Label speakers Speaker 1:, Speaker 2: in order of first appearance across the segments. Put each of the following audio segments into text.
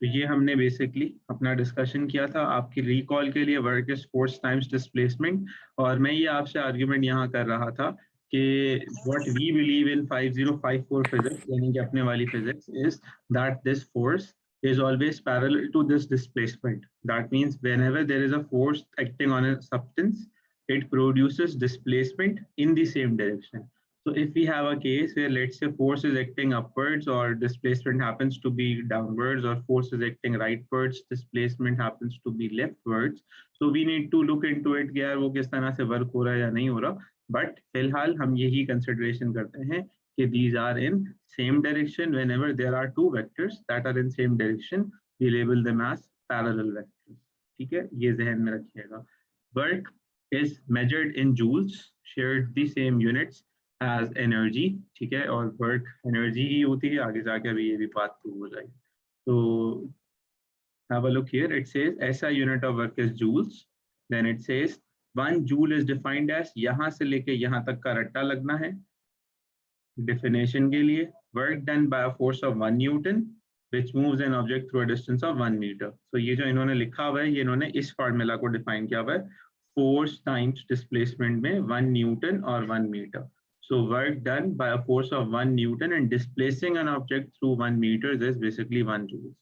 Speaker 1: तो ये हमने बेसिकली अपना डिस्कशन किया था। आपकी रिकॉल के लिए work is force times displacement, और मैं ये आपसे आर्ग्यूमेंट यहाँ कर रहा था कि what we believe in 5054 physics, यानी कि अपने वाली physics, is that this force is always parallel to this displacement. That means whenever there is a force acting on a substance, it produces displacement in the same direction. So if we have a case where, let's say, force is acting upwards or displacement happens to be downwards, or force is acting rightwards, displacement happens to be leftwards, so we need to look into it कि यार वो किस तरह से work हो रहा है या नहीं हो रहा। बट फिलहाल हम यही कंसिडरेशन करते हैं कि these are in same direction. Whenever there are two vectors that are in same direction, we label them as parallel vectors. ठीक है, ये जहन में रखिएगा। Work is measured in joules, shared the same units as energy. ठीक है, और work energy ही होती है। आगे जाके अभी ये भी बात प्रूव हो जाएगी। तो have a look here. It says ऐसा unit of work is joules. Then it says 1 joule is defined as, यहाँ से लेके यहाँ तक का रट्टा लगना है definition के लिए, work done by a force of 1 Newton which moves an object through a distance of 1 meter. So ये जो इन्होंने लिखा हुआ है, ये इन्होंने इस फार्मूला को डिफाइन किया हुआ है, force times displacement में 1 Newton और 1 meter. So work done by a force of 1 Newton and displacing an object through 1 meter is basically 1 joule.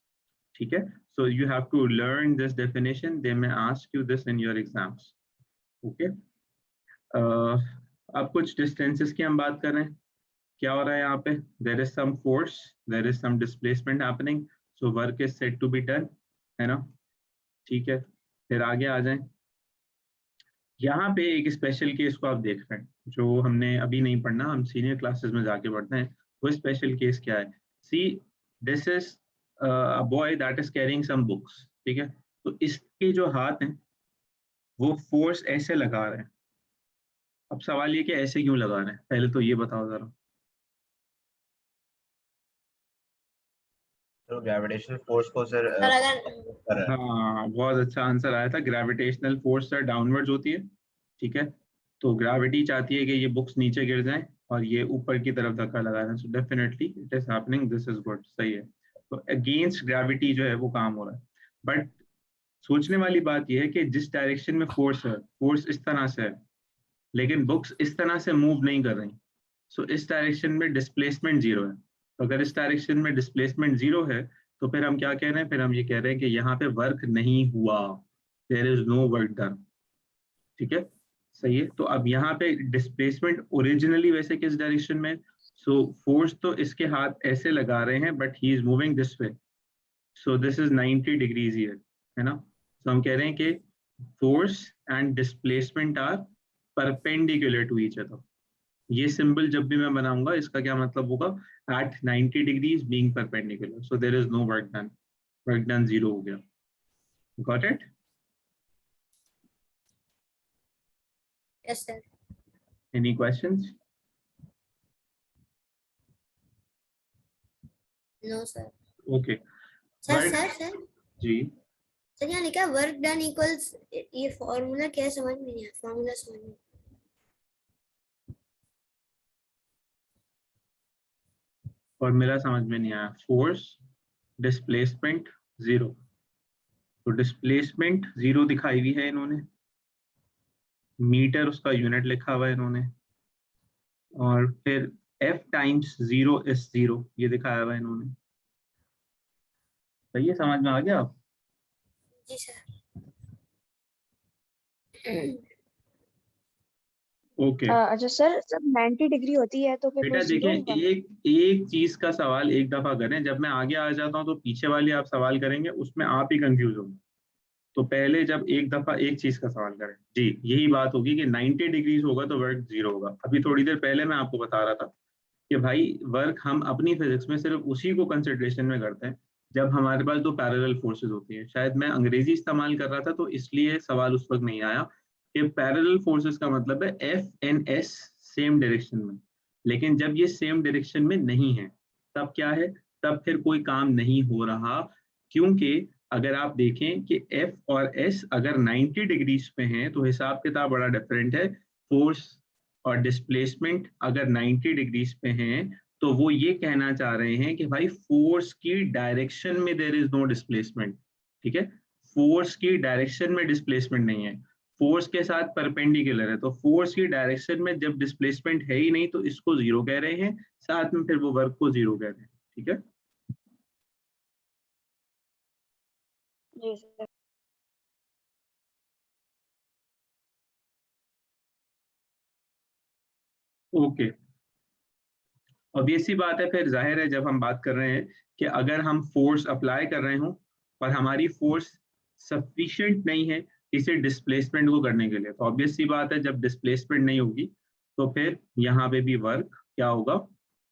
Speaker 1: ठीक है, so you have to learn this definition. They may ask you this in your exams. Okay. अब कुछ distances की हम बात कर रहे हैं। क्या हो रहा है यहाँ पे? There is some force, there is some displacement happening, so work is said to be done, है ना? ठीक है, फिर आगे आ जाएं। यहाँ पे एक स्पेशल केस को आप देख रहे हैं, जो हमने अभी नहीं पढ़ना, हम सीनियर क्लासेस में जाके पढ़ते हैं। वो स्पेशल केस क्या है? See this is a boy that is carrying some books. ठीक है, तो इसके जो हाथ हैं वो फोर्स ऐसे लगा रहे हैं। अब सवाल ये कि ऐसे क्यों लगा रहे हैं, पहले तो ये बताओ जरा।
Speaker 2: तो ग्रेविटेशनल फोर्स को सर
Speaker 1: हाँ, बहुत अच्छा आंसर आया था। ग्रेविटेशनल फोर्स सर डाउनवर्ड्स होती है। ठीक है, तो ग्रेविटी चाहती है कि ये बुक्स नीचे गिर जाएं और ये ऊपर की तरफ धक्का लगा दें। So definitely it is happening, this is good, सही है। तो अगेंस्ट ग्रेविटी जो है वो काम हो रहा है। बट सोचने वाली बात यह है कि जिस डायरेक्शन में फोर्स है, फोर्स इस तरह से है, लेकिन बुक्स इस तरह से मूव नहीं कर रही। सो इस डायरेक्शन में डिस्प्लेसमेंट जीरो है। तो अगर इस डायरेक्शन में डिस्प्लेसमेंट जीरो है तो फिर हम क्या कह रहे हैं? फिर हम ये कह रहे हैं कि यहाँ पे वर्क नहीं हुआ, there is no work done. ठीक है, सही है। तो अब यहाँ पे डिस्प्लेसमेंट ओरिजिनली वैसे किस डायरेक्शन में? सो फोर्स तो इसके हाथ ऐसे लगा रहे हैं, but he is moving this way, so this is 90 degrees here, है ना? तो हम कह रहे हैं कि force and displacement are perpendicular to each other. ये सिंबल जब भी मैं बनाऊंगा इसका क्या मतलब होगा? At 90 degrees being perpendicular, so there is no work done, work done zero हो गया। Got it?
Speaker 3: Yes, sir.
Speaker 1: Any questions?
Speaker 3: No, sir.
Speaker 1: Okay,
Speaker 3: Sir,
Speaker 1: work
Speaker 3: sir.
Speaker 1: Ji,
Speaker 3: sir यहाँ लिखा वर्क डन इक्वल्स, ये फॉर्मूला क्या समझ में नहीं आया, फॉर्मूला समझ में।
Speaker 1: फॉर्मूला समझ में नहीं आया। Force, displacement, zero. तो डिस्प्लेसमेंट जीरो दिखाई हुई है इन्होंने, मीटर उसका यूनिट लिखा हुआ है इन्होंने, और फिर F times zero is zero ये दिखाया हुआ है इन्होंने। सही है, समझ में आ गया आप?
Speaker 3: जी सर।
Speaker 1: ओके
Speaker 4: अच्छा सर, जब 90 डिग्री होती है तो फिर
Speaker 1: बेटा
Speaker 4: वो जीरो
Speaker 1: देखें,
Speaker 4: होगा?
Speaker 1: एक चीज का सवाल एक दफा करें, जब मैं आगे आ जाता हूँ तो पीछे वाले आप सवाल करेंगे, उसमें आप ही कंफ्यूज होंगे। तो पहले जब एक दफा एक चीज का सवाल करें, जी यही बात होगी कि 90 डिग्रीज होगा तो वर्क जीरो होगा। अभी थोड़ी देर पहले मैं आपको बता रहा था कि भाई वर्क हम अपनी फिजिक्स में सिर्फ उसी को कंसिडरेशन में करते हैं जब हमारे पास दो पैरेलल फोर्सेस होती हैं। शायद मैं अंग्रेजी इस्तेमाल कर रहा था तो इसलिए सवाल उस वक्त नहीं आया कि पैरेलल फोर्सेस का मतलब है F and S same direction में। लेकिन जब ये सेम डायरेक्शन में नहीं है तब क्या है? तब फिर कोई काम नहीं हो रहा, क्योंकि अगर आप देखें कि F और S अगर 90 डिग्रीज पे हैं तो हिसाब किताब बड़ा डिफरेंट है। फोर्स और डिस्प्लेसमेंट अगर 90 डिग्रीज पे हैं तो वो ये कहना चाह रहे हैं कि भाई फोर्स की डायरेक्शन में देयर इज नो डिस्प्लेसमेंट, ठीक है, फोर्स की डायरेक्शन में डिस्प्लेसमेंट नहीं है, फोर्स के साथ परपेंडिकुलर है, तो फोर्स की डायरेक्शन में जब डिस्प्लेसमेंट है ही नहीं तो इसको जीरो कह रहे हैं, साथ में फिर वो वर्क को जीरो कह रहे हैं, ठीक है।
Speaker 4: जी सर।
Speaker 1: ओके, अब ये सी बात है, फिर जाहिर है जब हम बात कर रहे हैं कि अगर हम फोर्स अप्लाई कर रहे हों और हमारी फोर्स सफिशिएंट नहीं है इसे डिस्प्लेसमेंट को करने के लिए, तो ऑब्वियस सी बात है जब डिस्प्लेसमेंट नहीं होगी तो फिर यहाँ पे भी वर्क क्या होगा,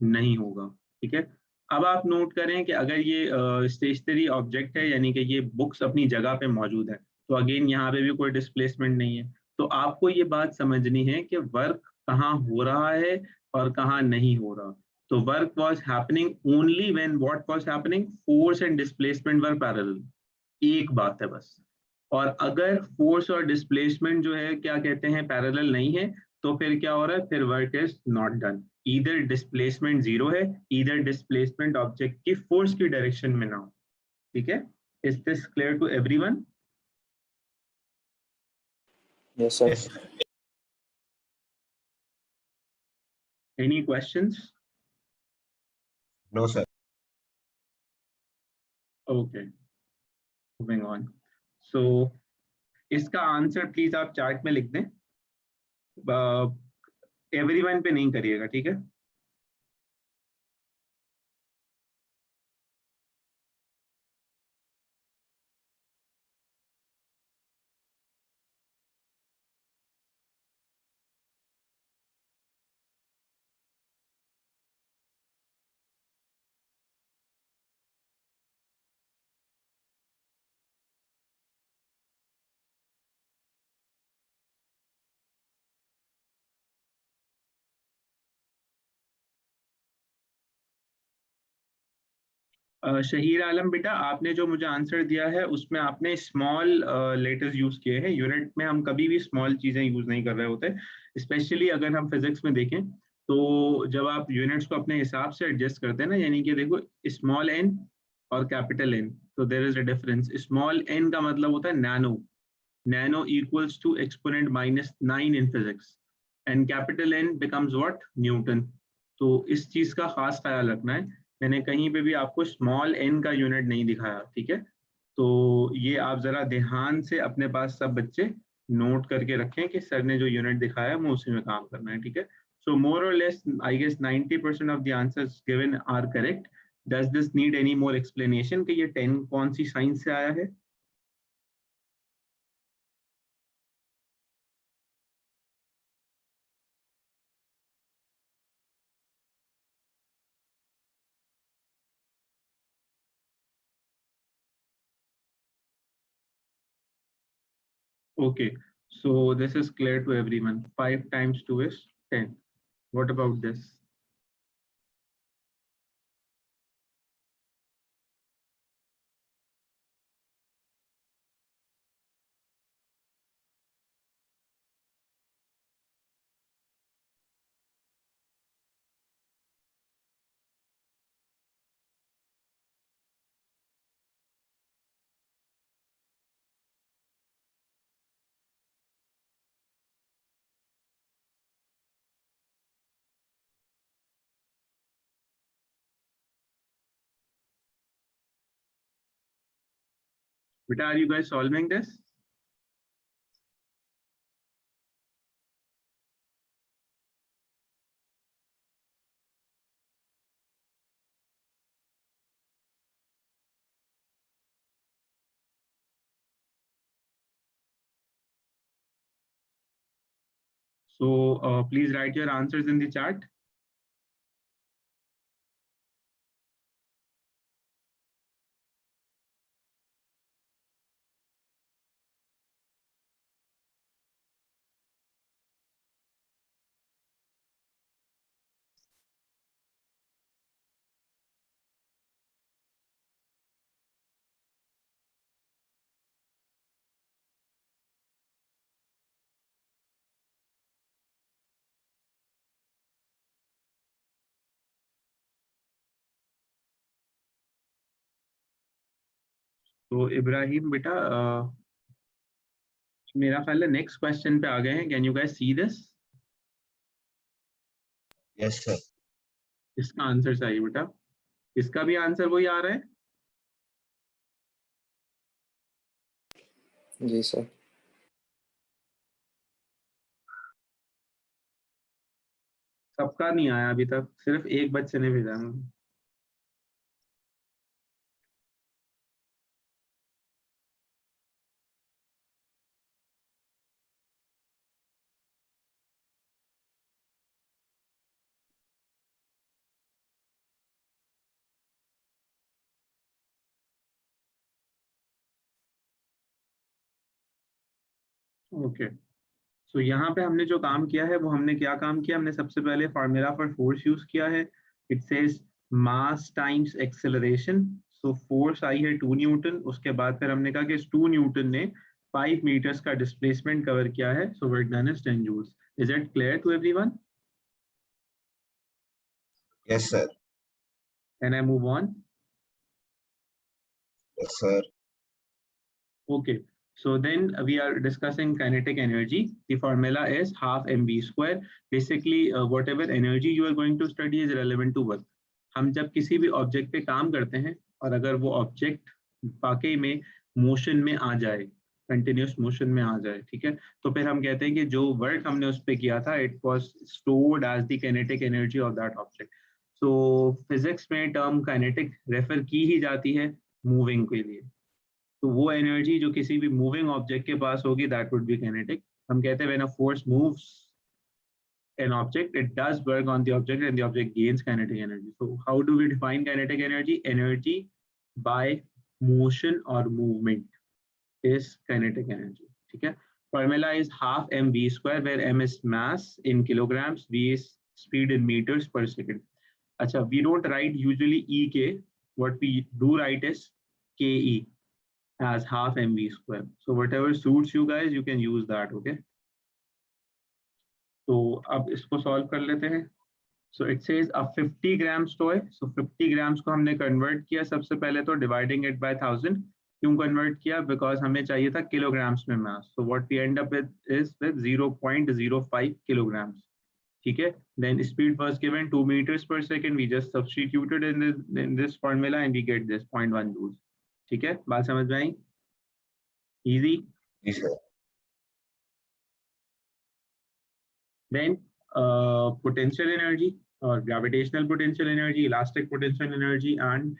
Speaker 1: नहीं होगा, ठीक है। अब आप नोट करें कि अगर ये स्टेशनरी ऑब्जेक्ट है, यानी कि ये बुक्स अपनी जगह पे मौजूद है, तो अगेन यहाँ पे भी कोई डिस्प्लेसमेंट नहीं है, तो आपको ये बात समझनी है कि वर्क कहाँ हो रहा है और कहाँ नहीं हो रहा। So work was happening only when what was happening? Force and displacement were parallel. एक बात है बस। और अगर फोर्स और डिस्प्लेसमेंट जो है क्या कहते हैं पैरेलल नहीं है, तो फिर क्या हो रहा है, फिर वर्क इज नॉट डन। इधर डिस्प्लेसमेंट जीरो है, इधर डिस्प्लेसमेंट ऑब्जेक्ट की फोर्स की डायरेक्शन में ना हो, ठीक है। Is this clear to everyone?
Speaker 5: Yes, sir.
Speaker 2: Yes.
Speaker 1: Any questions?
Speaker 2: No, sir.
Speaker 1: Okay, moving on. So इसका आंसर प्लीज आप चार्ट में लिख दें, एवरीवन पे नहीं करिएगा, ठीक है। शहीर आलम बेटा, आपने जो मुझे आंसर दिया है उसमें आपने स्मॉल लेटर्स यूज किए हैं। यूनिट में हम कभी भी स्मॉल चीजें यूज नहीं कर रहे होते, स्पेशली अगर हम फिजिक्स में देखें तो जब आप यूनिट्स को अपने हिसाब से एडजस्ट करते हैं ना, यानी कि देखो स्मॉल एन और कैपिटल एन, तो there is a difference. Small N का मतलब होता है nano, nano equals to exponent -9 in physics, and capital N becomes what, newton. तो इस चीज का खास ख्याल रखना है, मैंने कहीं पे भी आपको स्मॉल एन का यूनिट नहीं दिखाया, ठीक है। तो ये आप जरा ध्यान से अपने पास सब बच्चे नोट करके रखें कि सर ने जो यूनिट दिखाया है हमें उसी में काम करना है, ठीक है। सो मोर और less I guess 90% of the answers given are correct. Does this need any more explanation कि ये 10 कौन सी साइंस से आया है? Okay, so this is clear to everyone. 5 times 2 is 10. What about this? Beta, are you guys solving this? So please write your answers in the chat. तो इब्राहिम बेटा मेरा ख्याल है नेक्स्ट क्वेश्चन पे आ गए हैं। Can you guys see this?
Speaker 2: Yes, sir.
Speaker 1: इसका answer चाहिए बेटा। इसका भी आंसर वही आ रहा है।
Speaker 5: जी सर।
Speaker 1: सबका नहीं आया अभी तक, सिर्फ एक बच्चे ने भेजा है। ओके, सो यहाँ पे हमने जो काम किया है वो हमने क्या काम किया, हमने सबसे पहले फार्मूला फॉर फोर्स यूज किया है। It says mass times acceleration. So force आई है 2 न्यूटन। उसके बाद फिर हमने कहा कि 2 न्यूटन ने 5 मीटर्स का डिस्प्लेसमेंट कवर किया है। So work done is 10 joules. Is it clear to everyone?
Speaker 2: Yes, sir.
Speaker 1: Can I move on?
Speaker 2: Yes, sir.
Speaker 1: Okay, so then we are discussing kinetic energy. The formula is half mv square. Basically, whatever energy you are going to study is relevant to work. हम जब किसी भी object पे काम करते हैं और अगर वो ऑब्जेक्ट वाकई में मोशन में आ जाए, कंटिन्यूस मोशन में आ जाए, ठीक है, तो फिर हम कहते हैं कि जो वर्क हमने उस पर किया था it was stored as the kinetic energy of that object. So physics में टर्म काइनेटिक रेफर की ही जाती है मूविंग के लिए। तो वो एनर्जी जो किसी भी मूविंग ऑब्जेक्ट के पास होगी दैट वुड बी काइनेटिक। हम कहते हैं when a force moves an object, it does work on the object and the object gains kinetic energy. So how do we define kinetic energy? Energy by motion or movement is kinetic energy. ठीक है? Formula is half mv square where m is mass in kilograms, v is speed in meters per second. अच्छा, we don't write usually ek. What we do write is ke as half mv square. So whatever suits you guys, you can use that. Okay. तो अब इसको solve कर लेते हैं। So it says a 50 grams toy. So 50 grams को हमने convert किया सबसे पहले तो डिवाइडिंग इट बाय 1000। क्यों कन्वर्ट किया? बिकॉज हमें चाहिए था किलोग्राम्स में मास। So what we end up with is with 0.05 kilograms. ठीक है, then speed was given 2 meters per second. We just substituted in this formula and we get this 0.1 joules. ठीक है, बात समझ में आई? Easy.
Speaker 2: Yes, sir.
Speaker 1: Then potential energy or gravitational potential energy, elastic potential energy and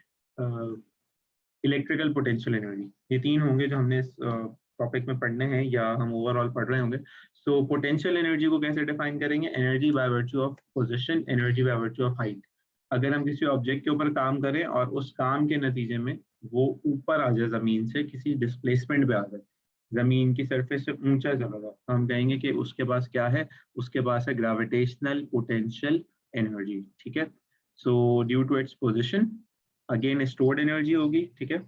Speaker 1: electrical potential energy, ये तीन होंगे जो हमने इस टॉपिक में पढ़ने हैं या हम ओवरऑल पढ़ रहे होंगे। सो पोटेंशियल एनर्जी को कैसे डिफाइन करेंगे? Energy by virtue of position, energy by virtue of height. अगर हम किसी ऑब्जेक्ट के ऊपर काम करें और उस काम के नतीजे में वो ऊपर आ जाए जमीन से, किसी डिस्प्लेसमेंट पे आ जाए, जमीन की सरफेस से ऊंचा चला जाए, तो हम कहेंगे कि उसके पास क्या है? उसके पास है ग्रेविटेशनल पोटेंशियल एनर्जी। ठीक है, so due to its position again stored energy होगी। ठीक है,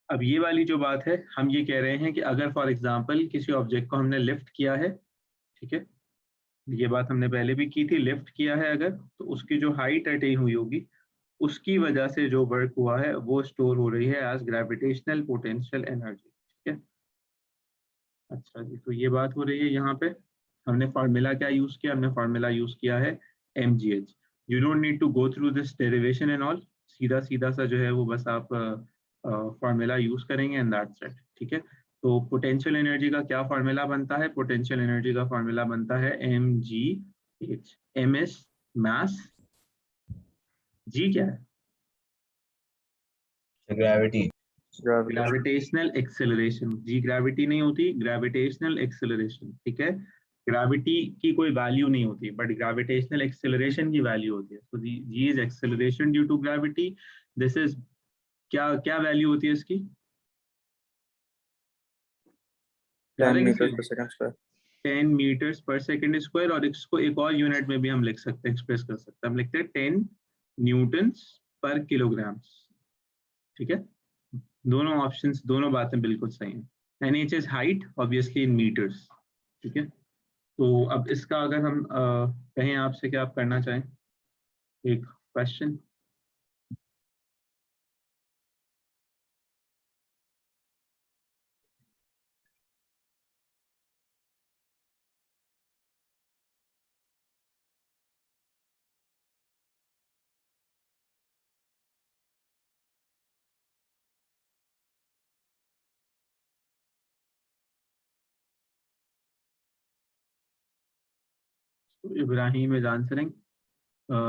Speaker 1: अब ये वाली जो बात है, हम ये कह रहे हैं कि अगर फॉर एग्जांपल किसी ऑब्जेक्ट को हमने लिफ्ट किया है, ठीक है, ये बात हमने पहले भी की थी, लिफ्ट किया है अगर, तो उसकी जो हाइट अटेन हुई होगी उसकी वजह से जो वर्क हुआ है वो स्टोर हो रही है एज ग्रेविटेशनल पोटेंशियल एनर्जी। ठीक है, अच्छा जी, तो ये बात हो रही है। यहाँ पे हमने फार्मूला क्या यूज किया? हमने फार्मूला यूज किया है mgh। You don't need to go through this derivation and all, सीधा सीधा सा जो है वो बस आप फार्मूला यूज करेंगे एंड दैट्स इट। ठीक है, तो पोटेंशियल एनर्जी का क्या फार्मूला बनता है? पोटेंशियल एनर्जी का फार्मूला बनता है mgh। m is mass, g क्या है?
Speaker 2: Gravity.
Speaker 1: Gravitational acceleration. G gravity नहीं होती, ग्रेविटेशनल एक्सेलरेशन। ठीक है, ग्रेविटी की कोई वैल्यू नहीं होती बट ग्रेविटेशनल एक्सेलरेशन की वैल्यू होती है। तो g is acceleration due to gravity. This is क्या क्या वैल्यू होती है इसकी?
Speaker 5: 10 meters per second square।
Speaker 1: 10 meters per second square. और इसको एक और यूनिट में भी हम लिख सकते हैं, एक्सप्रेस कर सकते हैं। हम लिखते हैं 10 न्यूटन्स पर किलोग्राम्स। ठीक है, दोनों ऑप्शंस, दोनों बातें बिल्कुल सही हैं। NH is height obviously in metres. ठीक है, तो अब इसका अगर हम कहें आपसे क्या आप करना चाहें एक क्वेश्चन। Ibrahim is answering.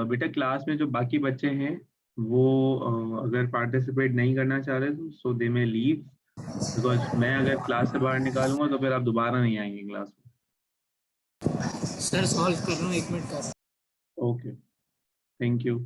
Speaker 1: बेटा क्लास में जो बाकी बच्चे हैं वो अगर पार्टिसिपेट नहीं करना चाह रहे तो सो दे में लीव, बिकॉज मैं अगर क्लास से बाहर निकालूंगा तो फिर आप दोबारा नहीं आएंगे क्लास में।
Speaker 6: सर सॉल्व कर रहा हूँ, 1 मिनट का।
Speaker 1: Okay, thank you.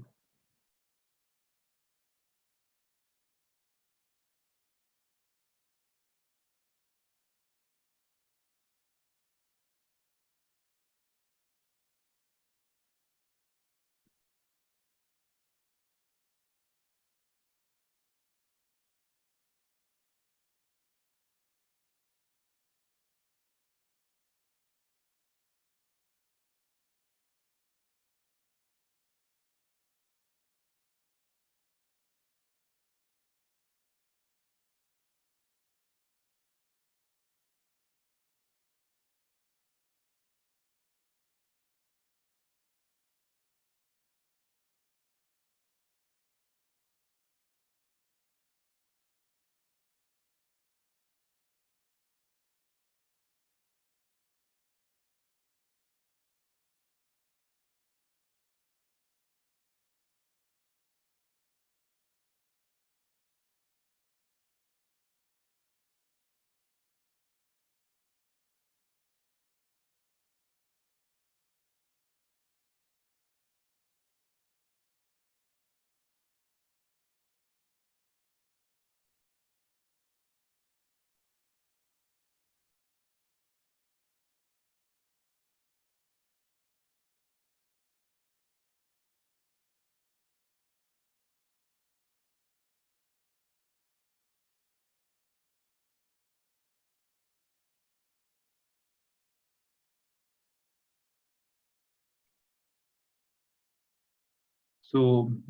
Speaker 1: So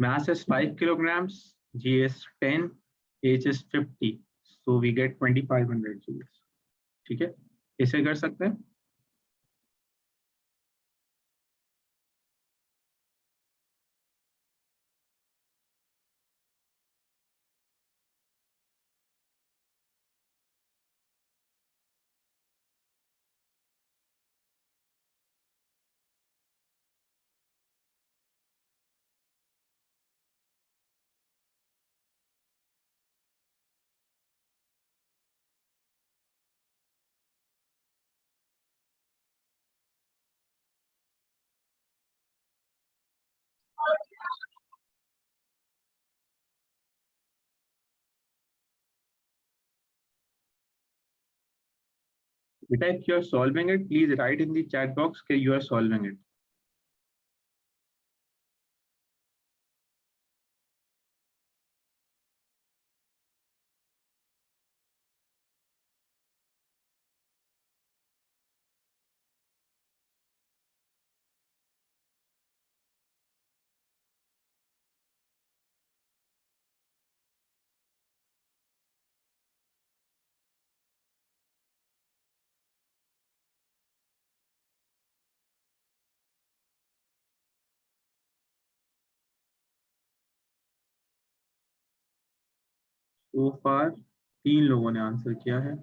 Speaker 1: mass is 5 kilograms, G is 10, H is 50. So we get 2500 joules. ठीक है, इसे कर सकते हैं। Beta, if you are solving it, please write in the chat box that you are solving it. So far 3 लोगों ने answer किया है।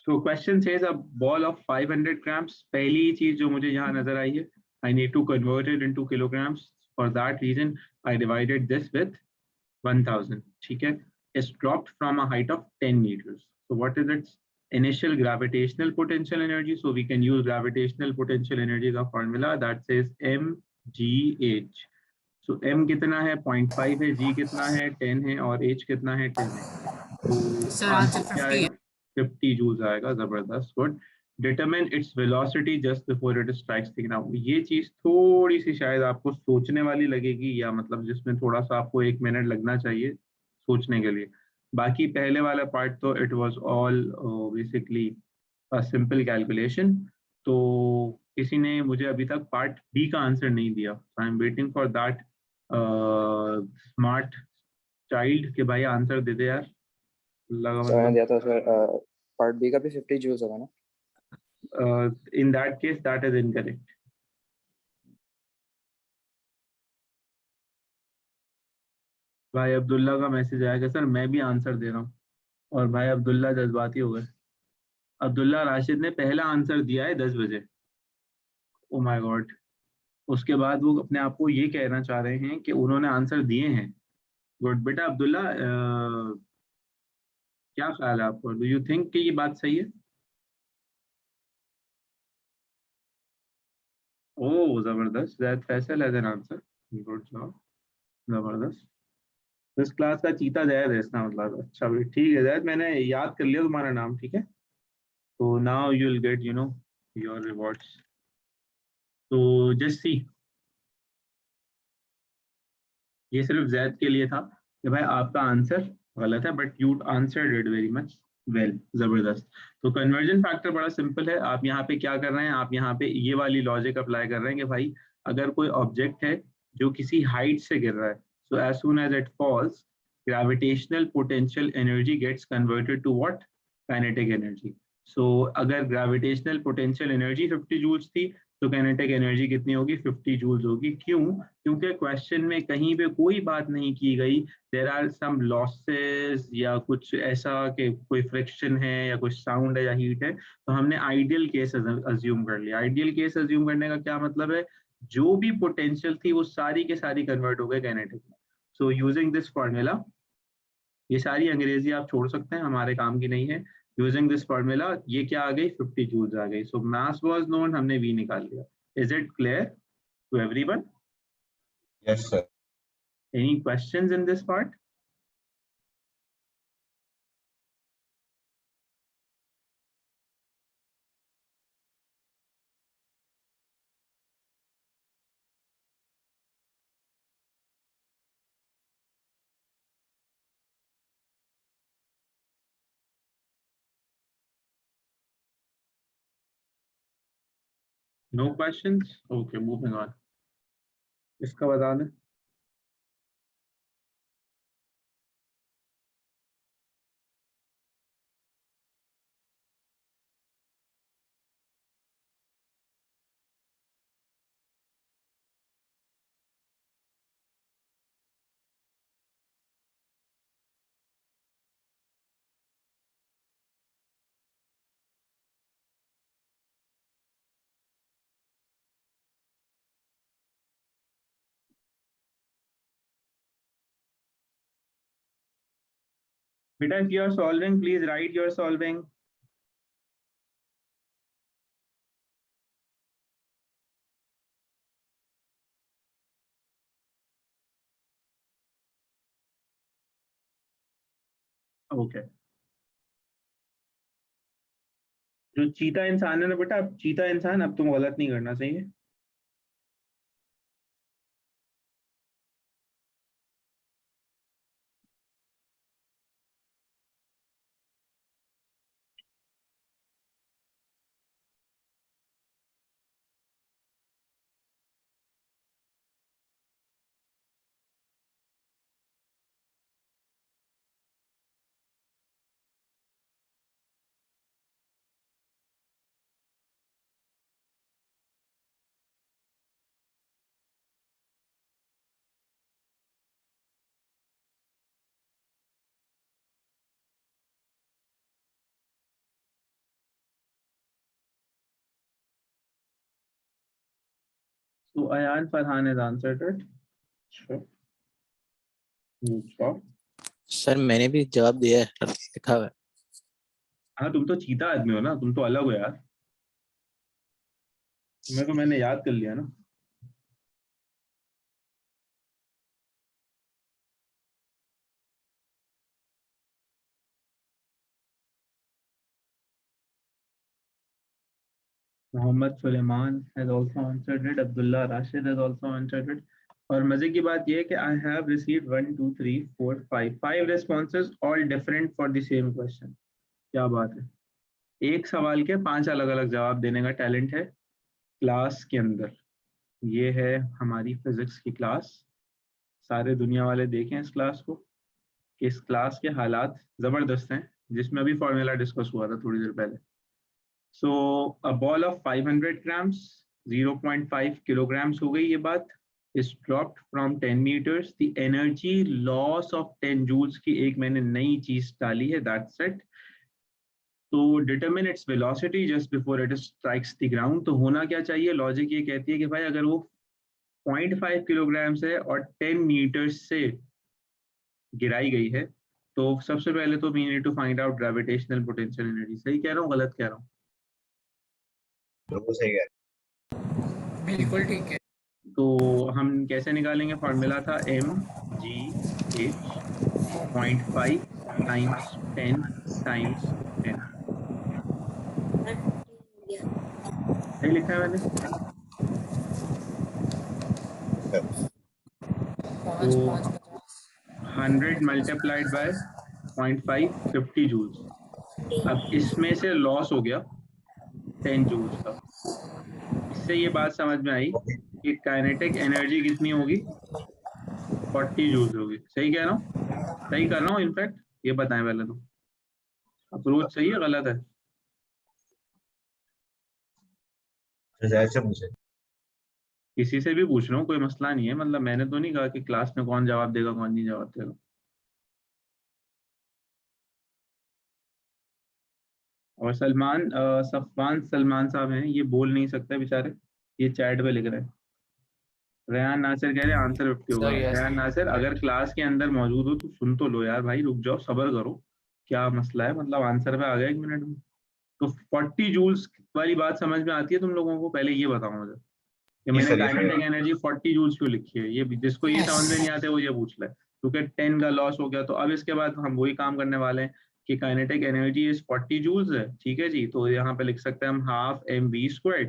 Speaker 1: So question says a ball of 500 grams. पहली चीज जो मुझे यहाँ नजर आई है, I need to convert it into kilograms. For that reason, I divided this with 1000. ठीक है? It's dropped from a height of 10 meters. So what is its initial gravitational potential energy? So we can use gravitational potential energy का formula that says mgh. So m कितना है? 0.5 है, g कितना है? 10 है और h कितना है? 10 है। तो
Speaker 6: सर आंसर 50 है।
Speaker 1: 50 जूल्स आएगा। जबरदस्त, good. determine its velocity just before it strikes the ground. ये चीज थोड़ी सी शायद आपको सोचने वाली लगेगी, या मतलब जिसमें थोड़ा सा आपको 1 मिनट लगना चाहिए सोचने के लिए। बाकी पहले वाला पार्ट तो it was all basically a simple calculation. तो किसी ने मुझे अभी तक पार्ट बी का आंसर नहीं दिया, I am waiting for that smart child कि भाई आंसर दे दे यार। लगा
Speaker 5: सर मैंने
Speaker 1: मतलब
Speaker 5: दिया था सर, पार्ट बी का भी 50 जूल्स होगा ना?
Speaker 1: in that case that is incorrect. भाई अब्दुल्ला का मैसेज आएगा सर, मैं भी आंसर दे रहा हूँ, और भाई अब्दुल्ला जज्बाती हो गए। अब्दुल्ला राशिद ने पहला आंसर दिया है 10 बजे। Oh my God. उसके बाद वो अपने आप को ये कहना चाह रहे हैं कि उन्होंने आंसर दिए हैं। गुड बेटा अब्दुल्ला, क्या ख्याल है आपको, डू यू थिंक कि ये बात सही है? ओह जबरदस्त, that Faisal as an answer, good job, जबरदस्त। इस क्लास का चीता जैद है इसका मतलब। अच्छा भाई ठीक है जैद, मैंने याद कर लिया तुम्हारा नाम, ठीक है। तो now you will get your rewards. तो जस्ट सी, ये सिर्फ जैद के लिए था कि भाई आपका आंसर गलत है, but you answered it very much well, जबरदस्त। तो कन्वर्जन फैक्टर बड़ा सिंपल है। आप यहाँ पे क्या कर रहे हैं, आप यहाँ पे ये वाली लॉजिक अप्लाई कर रहे हैं कि भाई अगर कोई ऑब्जेक्ट है जो किसी हाइट से गिर रहा है, so as soon as it falls gravitational potential energy gets converted to what, kinetic energy. So अगर ग्रेविटेशनल पोटेंशियल एनर्जी 50 जूल्स थी, तो काइनेटिक एनर्जी कितनी होगी, 50 जूल्स होगी। क्यों? क्योंकि क्वेश्चन में कहीं पे कोई बात नहीं की गई देर आर सम लॉसेस या कुछ ऐसा कि कोई फ्रिक्शन है या कुछ साउंड है या हीट है, तो हमने आइडियल केस अज्यूम कर लिया। आइडियल केस अज्यूम करने का क्या मतलब है, जो भी पोटेंशियल थी वो सारी के सारी कन्वर्ट हो गए काइनेटिक में। सो यूजिंग दिस फॉर्मूला, ये सारी अंग्रेजी आप छोड़ सकते हैं, हमारे काम की नहीं है। यूजिंग दिस फॉर्मूला ये क्या आ गई, 50 जूल्स आ गई। सो मास वाज नोन, हमने वी निकाल लिया। Is it clear to everyone?
Speaker 2: Yes, sir.
Speaker 1: Any questions in this part? No questions? Okay, moving on. इसका बता दें। बेटा if you are solving, please write you are solving. Okay. जो चीता इंसान है ना बेटा, अब चीता इंसान, अब तुम गलत नहीं करना चाहिए। So Ayan Farhan has answered it. Sure. Good job.
Speaker 6: Sir मैंने भी जवाब दिया है, लिखा हुआ है।
Speaker 1: हाँ तुम तो चीता आदमी हो ना, तुम तो अलग हो यार, तुम्हें तो मैंने याद कर लिया ना। Mohammad Suleman has also answered it. Abdullah Rashid has also answered it. और मजे की बात ये है कि I have received 1 2 3 4 5 responses all different for the same question. क्या बात है, एक सवाल के 5 अलग अलग जवाब देने का टैलेंट है क्लास के अंदर। ये है हमारी फिजिक्स की क्लास। सारे दुनिया वाले देखें इस क्लास को, कि इस क्लास के हालात जबरदस्त हैं, जिसमें अभी फॉर्मूला डिस्कस हुआ था थोड़ी देर पहले। So a ball of 500 grams, 0.5 kilograms हो गई ये बात, is dropped from 10 meters. The energy loss of 10 joules की एक मैंने नई चीज डाली है, that's it. तो determine its velocity just before it strikes the ground. तो होना क्या चाहिए, लॉजिक ये कहती है कि भाई अगर वो 0.5 किलोग्राम से और 10 मीटर्स से गिराई गई है, तो सबसे पहले तो we need to find out gravitational potential energy। सही कह रहा हूँ, गलत कह रहा हूँ?
Speaker 2: बिल्कुल सही है।
Speaker 7: बिल्कुल ठीक है।
Speaker 1: तो हम कैसे निकालेंगे, फॉर्मूला था mgh 0.5 टाइम्स 10 टाइम्स 10। सही लिखा है मैंने? तो 100 मल्टीप्लाइड बाय 0.5 50 जूल्स। अब इसमें से लॉस हो गया 10 जूल्स का। इससे ये बात समझ में आई कि काइनेटिक एनर्जी कितनी होगी, 40 जूल्स होगी। सही कह रहा हूँ? सही कर रहा हूँ इनफैक्ट? ये बताएं पहले तो, अप्रोच सही है गलत है?
Speaker 2: से मुझे
Speaker 1: किसी से भी पूछ रहा हूँ, कोई मसला नहीं है। मतलब मैंने तो नहीं कहा कि क्लास में कौन जवाब देगा कौन नहीं जवाब देगा। और सफवान सलमान साहब हैं, ये बोल नहीं सकते बेचारे, ये चैट पे लिख रहे हैं। रेहान नासिर कह रहे हैं आंसर 50 होगा। रेहान नासिर अगर क्लास के अंदर मौजूद हो तो सुन तो लो यार भाई, रुक जाओ, सब्र करो, क्या मसला है? मतलब आंसर पे आ गया 1 मिनट में। तो 40 जूल्स वाली बात समझ में आती है तुम लोगों को? पहले ये बताओ मुझे कि मैंने काइनेटिक एनर्जी 40 जूल्स क्यों लिखी है। ये जिसको ये समझ में नहीं आते वो ये पूछ ले, क्योंकि 10 का लॉस हो गया। तो अब इसके बाद हम वही काम करने वाले हैं कि काइनेटिक एनर्जी इज 40 जूल्स है, ठीक है जी। तो यहाँ पे लिख सकते हैं हम हाफ mv²,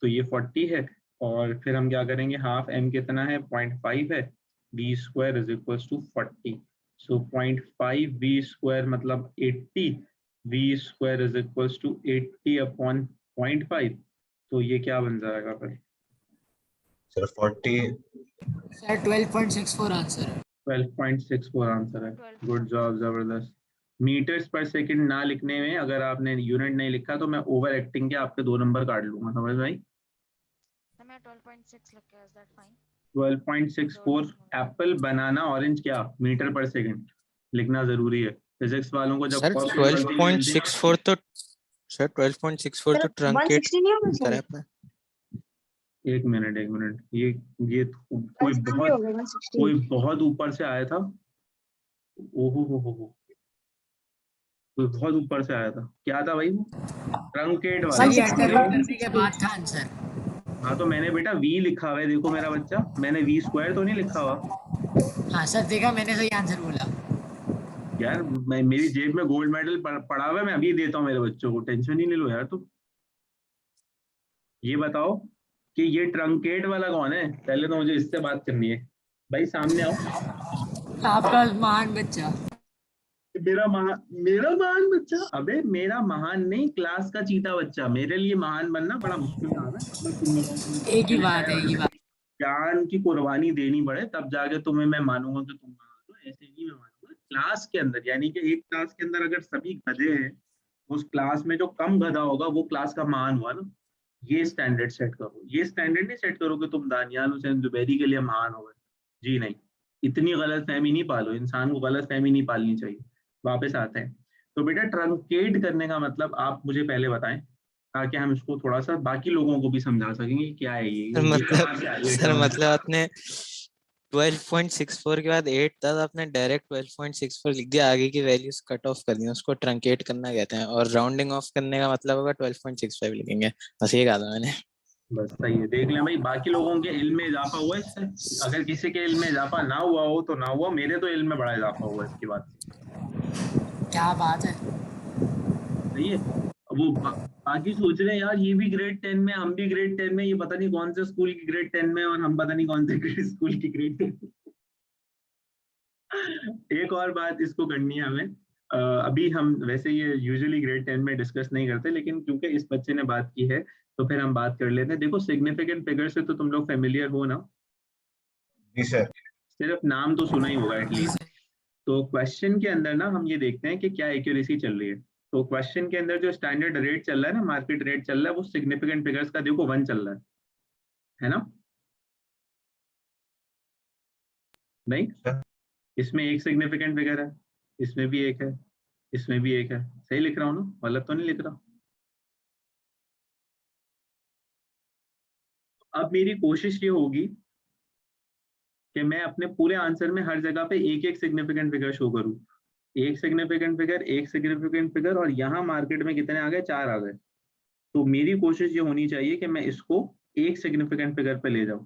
Speaker 1: तो ये 40 है। और फिर हम क्या करेंगे, हाफ m कितना है, 0.5 है, v² is equals to 40। So 0.5 v² मतलब 80, v² is equals to 80 upon 0.5। तो ये क्या बन जाएगा फिर?
Speaker 2: सर 40
Speaker 7: सर 12.64 आंसर है।
Speaker 1: 12.64 आंसर है। गुड जॉब, जबरदस्त। मीटर्स पर सेकंड ना लिखने में, अगर आपने यूनिट नहीं लिखा तो मैं ओवर एक्टिंग के आपके 2 नंबर काट लूंगा, समझ में आई?
Speaker 4: मैं 12.6 लिख के, is that fine?
Speaker 1: 12.64 apple banana orange क्या मीटर पर सेकंड लिखना जरूरी है। फिजिक्स वालों को जब
Speaker 6: सर 12.64 तो सर 12.64 तो ट्रंकेट करा है।
Speaker 1: एक मिनट, ये कोई बहुत ऊपर से आया था। ओहो हो, कोई बहुत ऊपर से आया था। क्या था भाई वो? ट्रंकेट वाला।
Speaker 7: सही करने के बाद था आंसर।
Speaker 1: हाँ तो मैंने बेटा v लिखा हुआ है, देखो मेरा बच्चा, मैंने v² तो नहीं लिखा हुआ।
Speaker 7: हाँ सर देखा, मैंने सही आंसर बोला।
Speaker 1: यार मेरी जेब में गोल्ड मेडल पड़ा हुआ है, मैं अभी देता हूँ मेरे बच्चों को, टेंशन ही नहीं लो यार तुम। ये बताओ कि ये ट्रंकेट वाला कौन है? पहले तो मुझे इससे बात करनी है। भाई सामने आओ।
Speaker 7: आपका महान बच्चा।
Speaker 1: मेरा महान बच्चा? अबे मेरा महान नहीं, क्लास का चीता बच्चा। मेरे लिए महान बनना बड़ा मुश्किल काम है।
Speaker 7: एक ही बात है, एक ही बात।
Speaker 1: जान की कुर्बानी देनी पड़े तब जाके तुम्हें मैं मानूंगा कि तुम महान हो, ऐसे नहीं मैं मानूंगा। क्लास के अंदर, यानी कि एक क्लास के अंदर अगर सभी गधे हैं, उस क्लास में जो कम गधा होगा वो क्लास का महान हुआ ना। ये स्टैंडर्ड सेट करो। ये स्टैंडर्ड नहीं सेट करो कि तुम दानियाल हुसैन जुबैरी के लिए महान हो गए। जी नहीं, इतनी गलत फहमी नहीं पालो, इंसान को गलत फहमी नहीं पालनी चाहिए। वापस आते हैं। तो बेटा ट्रंकेट करने का मतलब आप मुझे पहले बताएं, ताकि हम इसको थोड़ा सा बाकी लोगों को भी समझा सकेंगे कि क्या है ये।
Speaker 6: सर मतलब आपने 12.64 के बाद 8 था, तो आपने डायरेक्ट 12.64 लिख दिया, आगे की वैल्यूज कट ऑफ कर दी, उसको ट्रंकेट करना कहते हैं। और राउंडिंग ऑफ करने का मतलब होगा 12.65 लिखेंगे। बस ये कहा था मैंने।
Speaker 1: बस सही है। देख लें भाई, बाकी लोगों के इल्म में इजाफा हुआ इससे। अगर किसी के इल्म में इजाफा ना हुआ हो तो ना हुआ, मेरे तो इल्म में बड़ा इजाफा हुआ इसकी बात।
Speaker 7: क्या बात है।
Speaker 1: सही है। वो बाकी सोच रहे हैं यार ये भी ग्रेड 10 में, हम भी ग्रेड 10 में, ये पता नहीं कौन से स्कूल की ग्रेड 10 में और हम पता नहीं कौन से स्कूल की ग्रेड 10। एक और बात इसको करनी है हमें। अभी हम वैसे ये यूजुअली ग्रेड 10 में डिस्कस नहीं करते, लेकिन क्योंकि इस बच्चे ने बात की है तो फिर हम बात कर लेते हैं। देखो सिग्निफिकेंट फिगर से तो तुम लोग फेमिलियर हो ना,
Speaker 2: जी सर।
Speaker 1: सिर्फ नाम तो सुना ही होगा एटलीस्ट। तो क्वेश्चन के अंदर ना हम ये देखते हैं कि क्या एक्यूरेसी चल रही है। तो क्वेश्चन के अंदर जो स्टैंडर्ड रेट चल रहा है ना, मार्केट रेट चल रहा है, वो सिग्निफिकेंट फिगर्स का देखो 1 चल रहा है ना? नहीं,
Speaker 2: सर।
Speaker 1: इसमें एक सिग्निफिकेंट फिगर है, इसमें भी एक है, इसमें भी एक है। सही लिख रहा हूँ ना, गलत तो नहीं लिख रहा? अब मेरी कोशिश ये होगी कि मैं अपने पूरे आंसर में हर जगह पे एक एक सिग्निफिकेंट फिगर शो करूँ। एक सिग्निफिकेंट फिगर, एक सिग्निफिकेंट फिगर, और यहाँ मार्केट में कितने आ गए? 4 आ गए। तो मेरी कोशिश ये होनी चाहिए कि मैं इसको एक सिग्निफिकेंट फिगर पे ले जाऊं।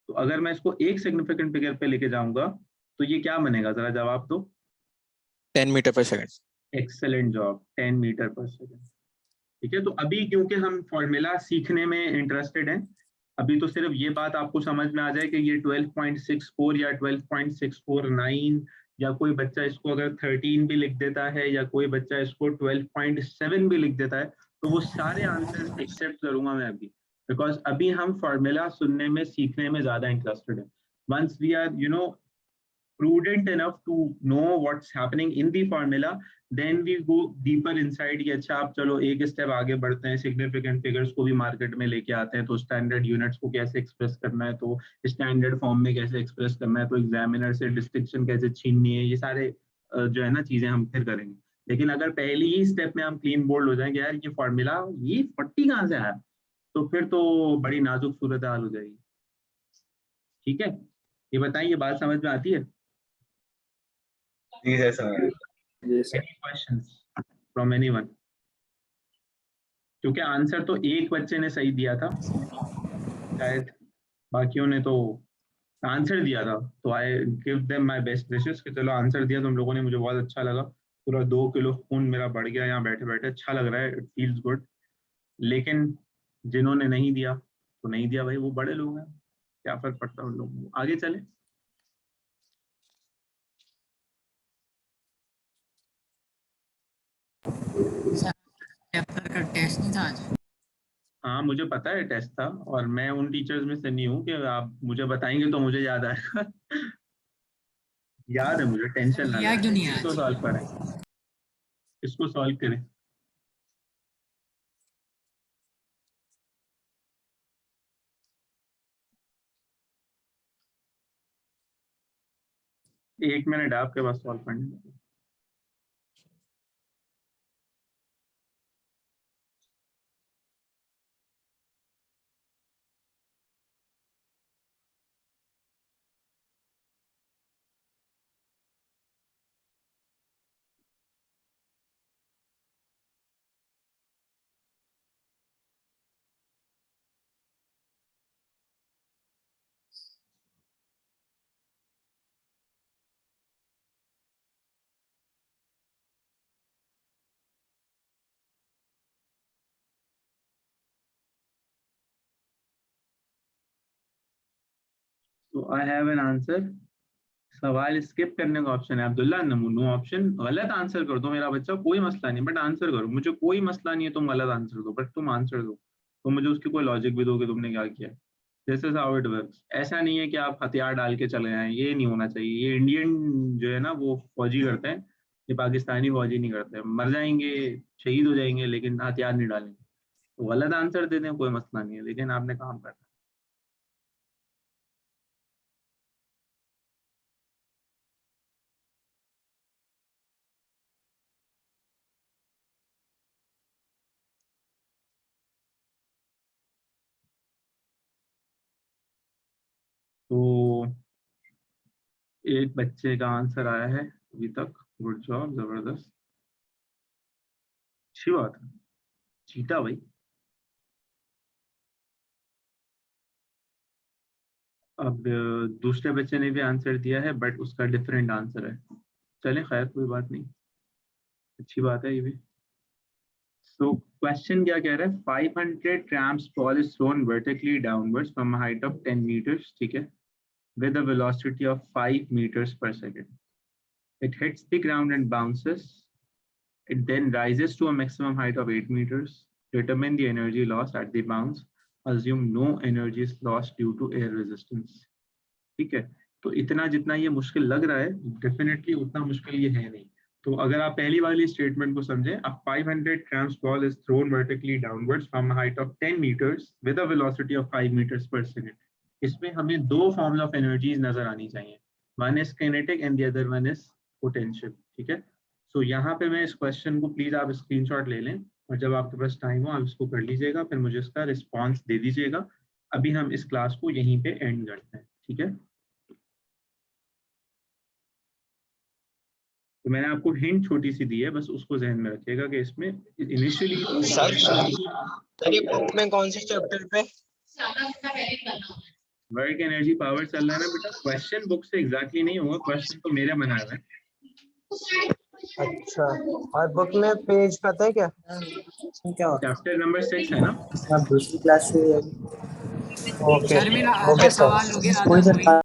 Speaker 1: तो अगर मैं इसको एक सिग्निफिकेंट फिगर पे लेके जाऊंगा तो ये क्या बनेगा, जरा जवाब दो।
Speaker 6: 10 मीटर पर सेकंड।
Speaker 1: एक्सेलेंट जॉब, 10 मीटर पर सेकंड। ठीक है, तो अभी क्योंकि हम फॉर्मूला सीखने में इंटरेस्टेड हैं, अभी तो सिर्फ ये बात आपको समझ में आ जाए कि ये 12.64 या 12.649, या कोई बच्चा इसको अगर 13 भी लिख देता है, या कोई बच्चा इसको 12.7 भी लिख देता है, तो वो सारे आंसर्स एक्सेप्ट करूंगा मैं अभी, बिकॉज अभी हम फॉर्मूला सुनने में, सीखने में ज्यादा इंटरेस्टेड है। Once we are prudent enough to know what's happening in the formula, then we go deeper inside कि अच्छा आप चलो एक स्टेप आगे बढ़ते हैं, सिग्निफिकेंट फिगर्स को भी मार्केट में लेके आते हैं, तो स्टैंडर्ड यूनिट्स को कैसे एक्सप्रेस करना है, तो स्टैंडर्ड फॉर्म में कैसे एक्सप्रेस करना है, तो एग्जामिनर से डिस्टिंक्शन कैसे छीननी है, ये सारे जो है ना चीजें हम फिर करेंगे। लेकिन अगर पहली ही स्टेप में हम क्लीन बोल्ड हो जाएंगे यार ये फॉर्मूला, ये 40 कहाँ से आया, तो फिर तो बड़ी नाजुक सूरत हाल हो जाएगी। ठीक है, ये बताइए, बात समझ में आती है?
Speaker 2: जी है सर।
Speaker 5: ये sir.
Speaker 1: Any questions from anyone? क्योंकि आंसर तो एक बच्चे ने सही दिया था शायद, बाकियों ने तो आंसर दिया था, तो I give them my best wishes कि चलो आंसर दिया तुम लोगों ने, मुझे बहुत अच्छा लगा। पूरा 2 किलो खून मेरा बढ़ गया यहाँ बैठे बैठे, अच्छा लग रहा है, इट फील्स गुड। लेकिन जिन्होंने नहीं दिया तो नहीं दिया भाई, वो बड़े लोग हैं, क्या फर्क पड़ता है उन लोगों को। आगे चले।
Speaker 7: सर चैप्टर का टेस्ट नहीं था आज?
Speaker 1: हाँ मुझे पता है टेस्ट था, और मैं उन टीचर्स में से नहीं हूँ कि आप मुझे बताएंगे तो मुझे याद आएगा। याद है मुझे, टेंशन ना
Speaker 7: लिया क्यों
Speaker 1: लें।
Speaker 7: नहीं
Speaker 1: इसको
Speaker 7: आज?
Speaker 1: सॉल्व करें, इसको सॉल्व करें। एक मिनट आपके पास सॉल्व करने में। तो आई हैव एन आंसर। सवाल स्किप करने का ऑप्शन है अब्दुल्ला, नो ऑप्शन। गलत आंसर कर दो मेरा बच्चा, कोई मसला नहीं, बट आंसर करो। मुझे कोई मसला नहीं है तुम गलत आंसर दो, बट तुम आंसर दो, तो मुझे उसकी कोई लॉजिक भी दो कि तुमने क्या किया। This is how it works. ऐसा नहीं है कि आप हथियार डाल के चले जाएं, ये नहीं होना चाहिए। ये इंडियन जो है ना वो फौजी करते हैं, ये पाकिस्तानी फौजी नहीं करते। मर जाएंगे, शहीद हो जाएंगे, लेकिन हथियार नहीं डालेंगे। तो गलत आंसर दे दें, कोई मसला नहीं है, लेकिन आपने काम करना। तो एक बच्चे का आंसर आया है अभी तक, गुड जॉब, जबरदस्त, अच्छी बात है, चीता भाई। अब दूसरे बच्चे ने भी आंसर दिया है, बट उसका डिफरेंट आंसर है। चलें खैर, कोई बात नहीं, अच्छी बात है ये भी। So question क्या कह रहा है? 500 grams ball is thrown vertically downwards from a height of 10 meters, ठीक है, with a velocity of 5 meters per second. It hits the ground and bounces. It then rises to a maximum height of 8 meters. Determine the energy loss at the bounce. Assume no energy is lost due to air resistance. ठीक है, तो इतना जितना ये मुश्किल लग रहा है, डेफिनेटली उतना मुश्किल ये है नहीं. तो अगर आप पहली वाली स्टेटमेंट को समझें, a 500 grams ball is thrown vertically downwards from a height of 10 meters with a velocity of 5 meters per second. इसमें हमें दो फॉर्म्स ऑफ एनर्जीज नजर आनी चाहिए. One is kinetic and the other one is potential. ठीक है, सो यहाँ पे मैं इस क्वेश्चन को प्लीज आप स्क्रीनशॉट ले लें और जब आपके पास टाइम हो आप इसको कर लीजिएगा, फिर मुझे इसका रिस्पॉन्स दे दीजिएगा. अभी हम इस क्लास को यहीं पे एंड करते हैं. ठीक है, तो मैंने आपको हिंट छोटी सी दी है, बस उसको ध्यान में रखिएगा कि इसमें इनिशियली
Speaker 8: सर ये बुक में कौन से चैप्टर पे
Speaker 1: वर्क एनर्जी पावर चल रहा है ना बेटा. क्वेश्चन बुक से एग्जैक्टली नहीं होगा, क्वेश्चन तो मेरे बनाया हुआ है.
Speaker 8: अच्छा, और बुक में पेज पता है क्या? क्या
Speaker 1: चैप्टर नंबर 6 है ना.
Speaker 5: दूसरी क्लास से
Speaker 8: ओके
Speaker 7: सर मेरा
Speaker 8: ओके
Speaker 7: आधा
Speaker 8: सर.
Speaker 7: सवाल हो गया, आधा